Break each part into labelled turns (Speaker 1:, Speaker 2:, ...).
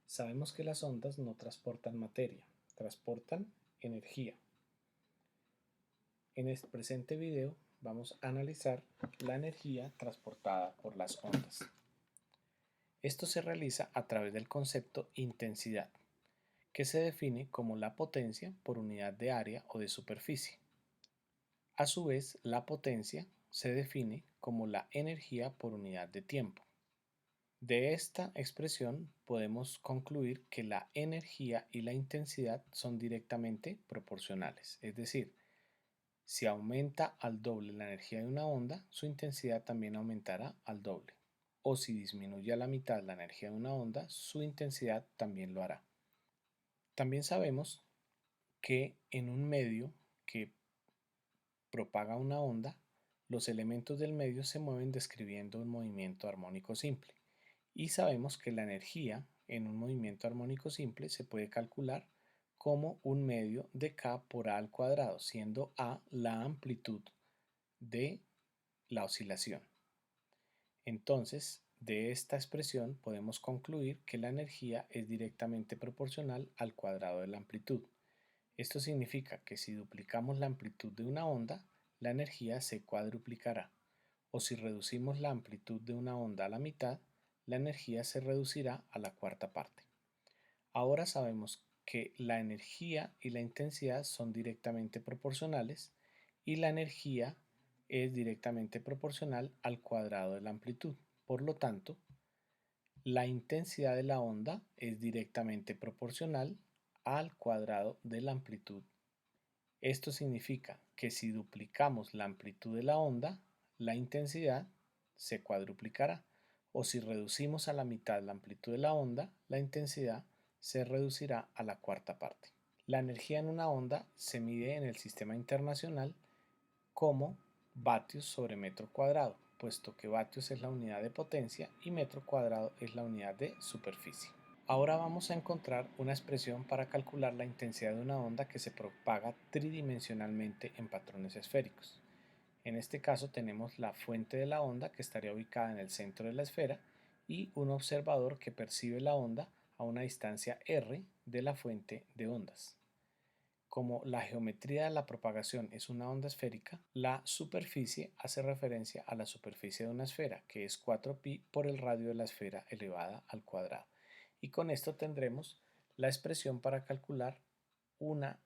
Speaker 1: Sabemos que las ondas no transportan materia, transportan energía. En este presente video vamos a analizar la energía transportada por las ondas. Esto se realiza a través del concepto intensidad, que se define como la potencia por unidad de área o de superficie. A su vez, la potencia se define como la energía por unidad de tiempo. De esta expresión podemos concluir que la energía y la intensidad son directamente proporcionales, es decir, si aumenta al doble la energía de una onda, su intensidad también aumentará al doble. O si disminuye a la mitad la energía de una onda, su intensidad también lo hará. También sabemos que en un medio que propaga una onda, los elementos del medio se mueven describiendo un movimiento armónico simple. Y sabemos que la energía en un movimiento armónico simple se puede calcular como un medio de k por a al cuadrado, siendo a la amplitud de la oscilación. Entonces, de esta expresión podemos concluir que la energía es directamente proporcional al cuadrado de la amplitud. Esto significa que si duplicamos la amplitud de una onda, la energía se cuadruplicará, o si reducimos la amplitud de una onda a la mitad, la energía se reducirá a la cuarta parte. Ahora sabemos que la energía y la intensidad son directamente proporcionales y la energía es directamente proporcional al cuadrado de la amplitud. Por lo tanto, la intensidad de la onda es directamente proporcional al cuadrado de la amplitud. Esto significa que si duplicamos la amplitud de la onda, la intensidad se cuadruplicará, o si reducimos a la mitad la amplitud de la onda, la intensidad se reducirá a la cuarta parte. La energía en una onda se mide en el sistema internacional como vatios sobre metro cuadrado, puesto que vatios es la unidad de potencia y metro cuadrado es la unidad de superficie. Ahora vamos a encontrar una expresión para calcular la intensidad de una onda que se propaga tridimensionalmente en patrones esféricos. En este caso tenemos la fuente de la onda que estaría ubicada en el centro de la esfera y un observador que percibe la onda a una distancia r de la fuente de ondas. Como la geometría de la propagación es una onda esférica, la superficie hace referencia a la superficie de una esfera, que es 4pi por el radio de la esfera elevada al cuadrado. Y con esto tendremos la expresión para calcular una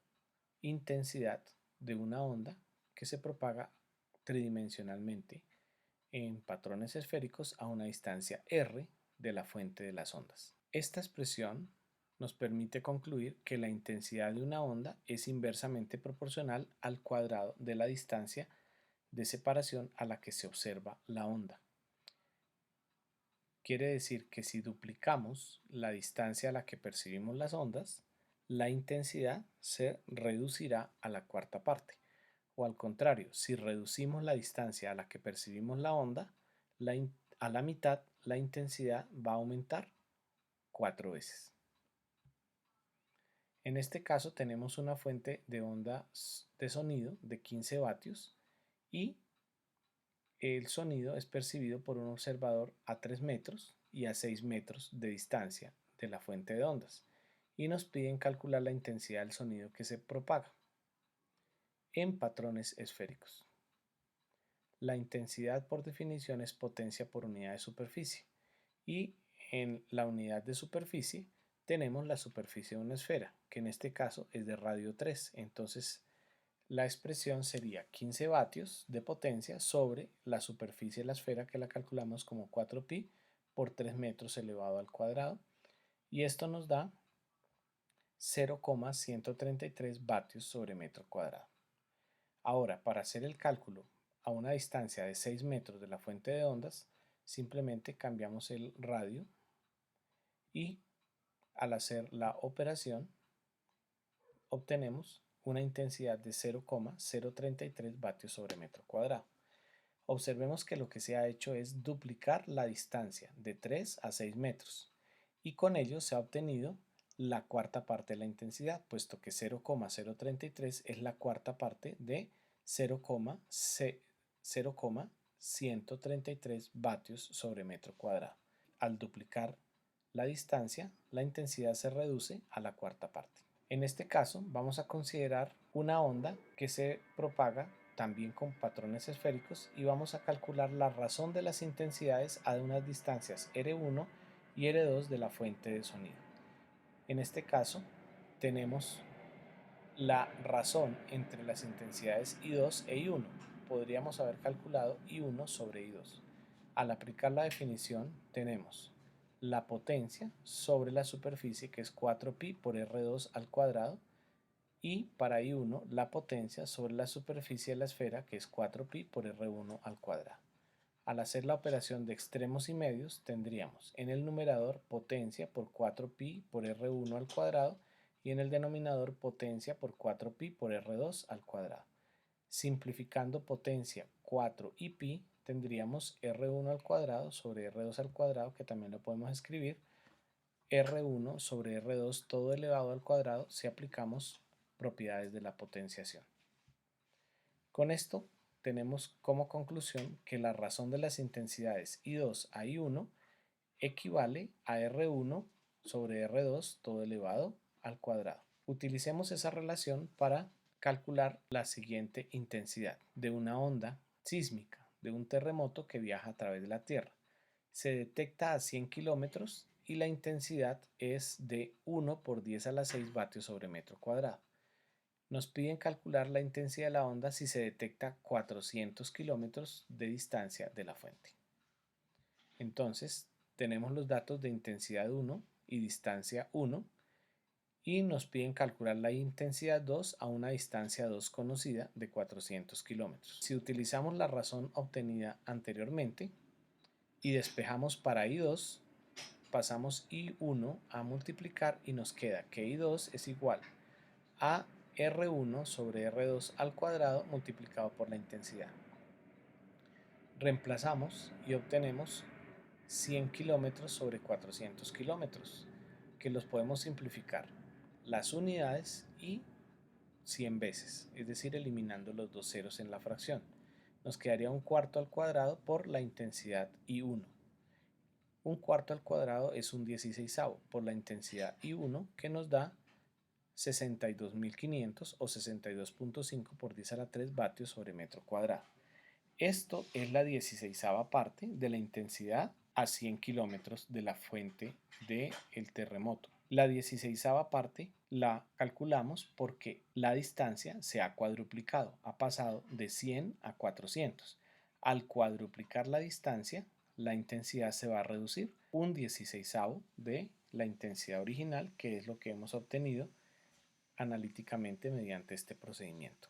Speaker 1: intensidad de una onda que se propaga tridimensionalmente en patrones esféricos a una distancia r de la fuente de las ondas. Esta expresión nos permite concluir que la intensidad de una onda es inversamente proporcional al cuadrado de la distancia de separación a la que se observa la onda. Quiere decir que si duplicamos la distancia a la que percibimos las ondas, la intensidad se reducirá a la cuarta parte. O al contrario, si reducimos la distancia a la que percibimos la onda, a la mitad la intensidad va a aumentar 4 veces. En este caso tenemos una fuente de ondas de sonido de 15 vatios y el sonido es percibido por un observador a 3 metros y a 6 metros de distancia de la fuente de ondas y nos piden calcular la intensidad del sonido que se propaga en patrones esféricos. La intensidad por definición es potencia por unidad de superficie y en la unidad de superficie tenemos la superficie de una esfera, que en este caso es de radio 3. Entonces la expresión sería 15 vatios de potencia sobre la superficie de la esfera, que la calculamos como 4pi por 3 metros elevado al cuadrado, y esto nos da 0,133 vatios sobre metro cuadrado. Ahora, para hacer el cálculo a una distancia de 6 metros de la fuente de ondas, simplemente cambiamos el radio y al hacer la operación obtenemos una intensidad de 0,033 vatios sobre metro cuadrado. Observemos que lo que se ha hecho es duplicar la distancia de 3 a 6 metros y con ello se ha obtenido la cuarta parte de la intensidad, puesto que 0,033 es la cuarta parte de 0,133 vatios sobre metro cuadrado. Al duplicar la distancia, la intensidad se reduce a la cuarta parte. En este caso vamos a considerar una onda que se propaga también con patrones esféricos y vamos a calcular la razón de las intensidades a unas distancias R1 y R2 de la fuente de sonido. En este caso tenemos la razón entre las intensidades I2 e I1. Podríamos haber calculado I1 sobre I2. Al aplicar la definición tenemos la potencia sobre la superficie, que es 4pi por R2 al cuadrado, y para I1 la potencia sobre la superficie de la esfera, que es 4pi por R1 al cuadrado. Al hacer la operación de extremos y medios tendríamos en el numerador potencia por 4pi por R1 al cuadrado y en el denominador potencia por 4pi por R2 al cuadrado. Simplificando potencia 4 y pi tendríamos R1 al cuadrado sobre R2 al cuadrado, que también lo podemos escribir R1 sobre R2 todo elevado al cuadrado si aplicamos propiedades de la potenciación. Con esto tenemos como conclusión que la razón de las intensidades I2 a I1 equivale a R1 sobre R2 todo elevado al cuadrado. Utilicemos esa relación para calcular la siguiente intensidad de una onda sísmica, de un terremoto que viaja a través de la Tierra. Se detecta a 100 kilómetros y la intensidad es de 1 por 10 a la 6 vatios sobre metro cuadrado. Nos piden calcular la intensidad de la onda si se detecta 400 kilómetros de distancia de la fuente. Entonces, tenemos los datos de intensidad 1 y distancia 1 y nos piden calcular la intensidad 2 a una distancia 2 conocida de 400 kilómetros. Si utilizamos la razón obtenida anteriormente y despejamos para I2, pasamos I1 a multiplicar y nos queda que I2 es igual a R1 sobre R2 al cuadrado multiplicado por la intensidad. Reemplazamos y obtenemos 100 kilómetros sobre 400 kilómetros, que los podemos simplificar las unidades y 100 veces, es decir, eliminando los dos ceros en la fracción. Nos quedaría un cuarto al cuadrado por la intensidad I1. Un cuarto al cuadrado es un 16avo por la intensidad I1, que nos da 62.500 o 62.5 por 10 a la 3 vatios sobre metro cuadrado. Esto es la 16ava parte de la intensidad a 100 kilómetros de la fuente del terremoto. La 16ava parte la calculamos porque la distancia se ha cuadruplicado, ha pasado de 100 a 400. Al cuadruplicar la distancia, la intensidad se va a reducir un 16avo de la intensidad original, que es lo que hemos obtenido analíticamente mediante este procedimiento.